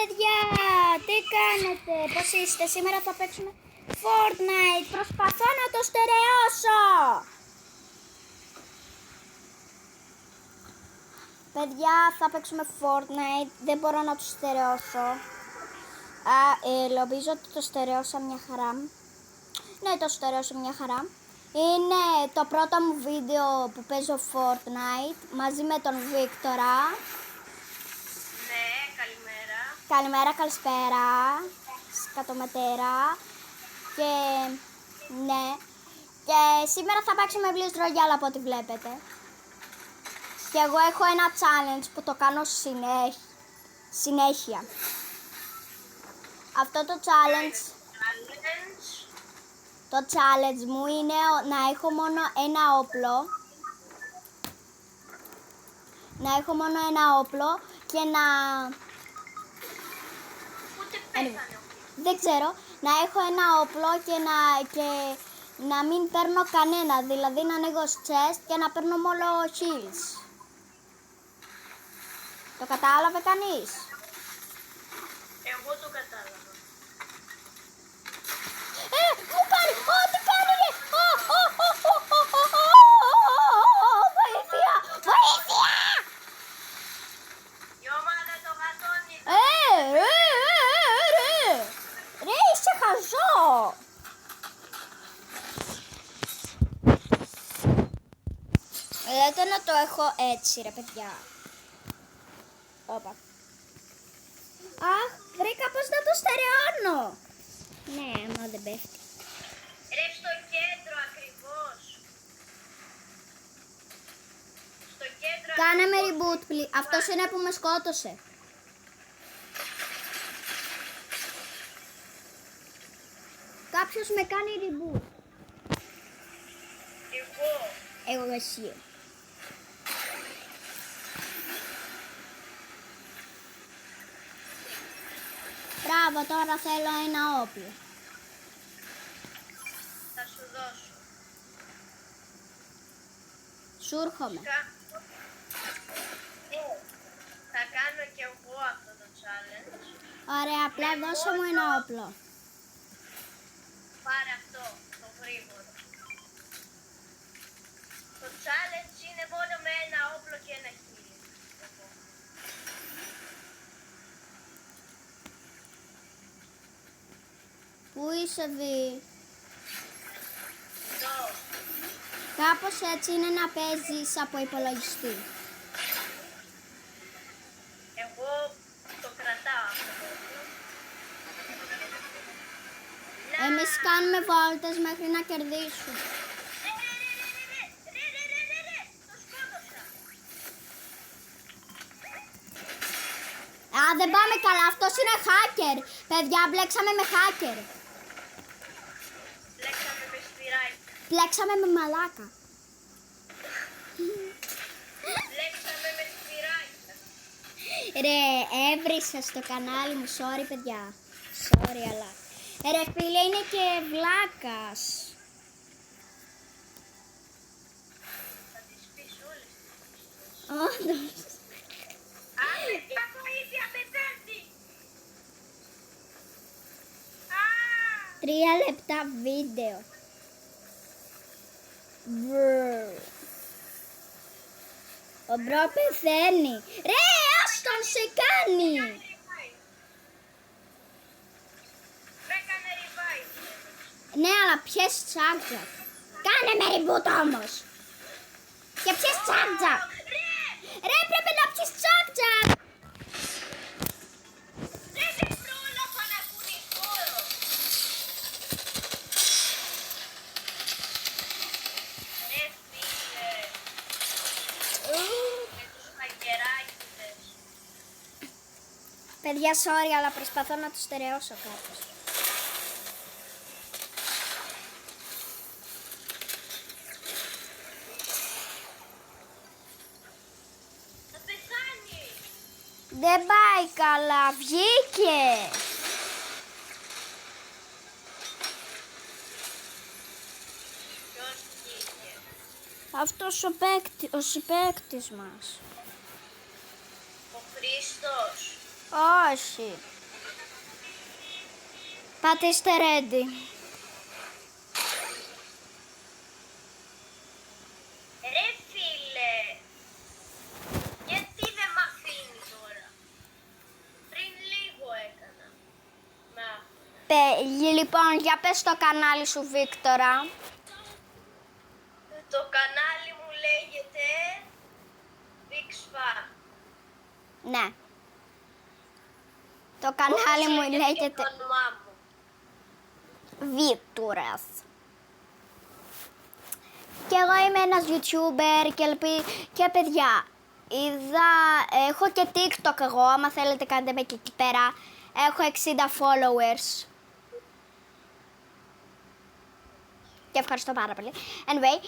παιδιά, τι κάνετε, πώς είστε? Σήμερα θα παίξουμε Fortnite. Προσπαθώ να το στερεώσω. Παιδιά, θα παίξουμε Fortnite. Δεν μπορώ να το στερεώσω. Νομίζω ότι το στερεώσα μια χαρά. Ναι, το στερεώσα μια χαρά. Είναι το πρώτο μου βίντεο που παίζω Fortnite μαζί με τον Βίκτορα. Ναι, καλημέρα. Καλημέρα, καλησπέρα, σκατομετέρα. Και ναι, και σήμερα θα παίξουμε Blaze Royale από ό,τι βλέπετε. Και εγώ έχω ένα challenge που το κάνω συνέχεια. Αυτό το challenge μου είναι να έχω μόνο ένα όπλο. Να έχω μόνο ένα όπλο και να... Ούτε πέθανε. Δεν ξέρω, να έχω ένα όπλο και να μην παίρνω κανένα, δηλαδή να ανοίγω chest και να παίρνω μόνο heals. Το κατάλαβε κανείς? Εγώ το κατάλαβα. Μου πάρει, τι κάνει, βοήθεια, βοήθεια! Η ομάδα το γατώνει. Ρε, είσαι χαζό! Δεν να το έχω έτσι, ρε παιδιά. Όπα. Αχ, βρήκα πώς να το στερεώνω. Ναι, μα δεν πέφτει. Ρε, στο κέντρο ακριβώς. Στο κέντρο. Κάνε με reboot, please. Αυτός είναι που με σκότωσε. Κάποιος με κάνει reboot. Εγώ εσύ. Μπράβο, τώρα θέλω ένα όπλο. Θα σου δώσω. Σου έρχομαι. Θα κάνω και εγώ αυτό το challenge. Ωραία, απλά δώσε μου ένα όπλο. Πάρε αυτό, το γρήγορο. Το challenge είναι μόνο με ένα όπλο και ένα χείλι. Πού είσαι, Βι? Εδώ. Κάπως έτσι είναι να παίζεις από υπολογιστή. Εγώ το κρατάω αυτό το όπλο. Εμείς κάνουμε βόλτες μέχρι να κερδίσουμε. Το σκότωσα. Δεν πάμε καλά, αυτός είναι hacker. Παιδιά, μπλέξαμε με hacker. Λέξαμε με σφυράκι. Μπλέξαμε με μαλάκα. Λέξαμε με σφυράκι. Ρε, έβρισα στο κανάλι μου, sorry παιδιά. Sorry, αλλά... Ρε φίλε, είναι και βλάκας. Θα τις πεις όλες. Όντως. Παιδιά, βοήθεια, με πέφτει. 3 λεπτά βίντεο. Ο μπρο πεθαίνει. Ρε, άστον σε κάνει. Έκανε revive. Ναι, αλλά πιες τσάρτζα. Κάνε με reboot όμως. Και πιες τσάρτζα. Ρε, πρέπει να πιες τσάρτζα. Δεν πρόλαβα να κουνηθώ. Ρε φίλε. Με τους χακεράκιδες. Παιδιά, sorry, αλλά προσπαθώ να το στερεώσω κάπως. Θα πεθάνει. Δεν πάει καλά, βγήκε. Ποιος βγήκε? Αυτός ο συμπαίκτης μας. Ο Χρήστος. Όχι. Πατήστε ready. Ρε φίλε, γιατί δεν μ' αφήνει τώρα. Πριν λίγο έκανα. Λοιπόν, για πες το κανάλι σου, Βίκτορα. Το κανάλι μου λέγεται Big Ναι. Το κανάλι μου λέγεται το όνομά μου. Βίκτορας. Και εγώ είμαι ένας YouTuber και παιδιά, έχω και TikTok εγώ, άμα θέλετε κάντε με και εκεί πέρα. Έχω 60 followers. Και ευχαριστώ πάρα πολύ. Anyway,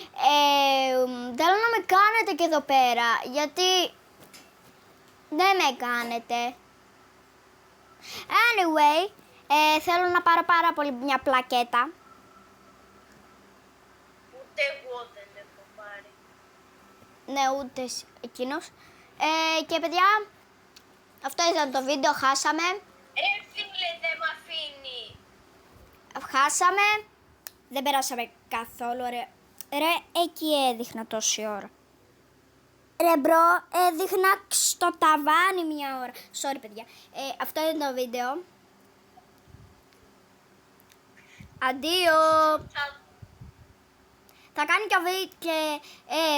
θέλω να με κάνετε και εδώ πέρα, γιατί δεν με κάνετε. Anyway, θέλω να πάρω πάρα πολύ μια πλακέτα. Ούτε εγώ δεν έχω πάρει. Ναι, ούτε εκείνος. Και παιδιά, αυτό ήταν το βίντεο, χάσαμε. Ρε φίλε, δεν μ' αφήνει. Χάσαμε. Δεν περάσαμε καθόλου ωραία. Ρε, εκεί έδειχνα τόση ώρα. Ρε μπρο, έδειχνα στο ταβάνι μια ώρα. Sorry παιδιά. Αυτό είναι το βίντεο. Αντίο. Θα κάνει και ο βίντεο και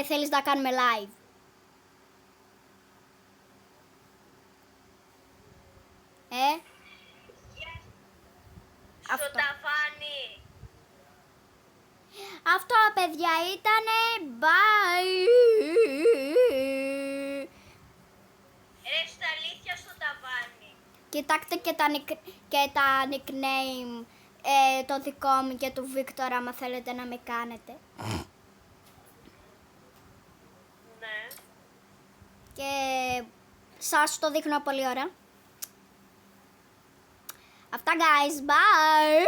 θέλεις να κάνουμε live. Στο Αυτό. ταβάνι. Αυτό παιδιά ήτανε. Bye. Ρε στα αλήθεια στο ταβάνι. Κοιτάξτε και τα nickname το δικό μου και του Βίκτορα, άμα θέλετε να με κάνετε. Ναι. Και σας το δείχνω πολύ ωραία. Αυτά guys, bye.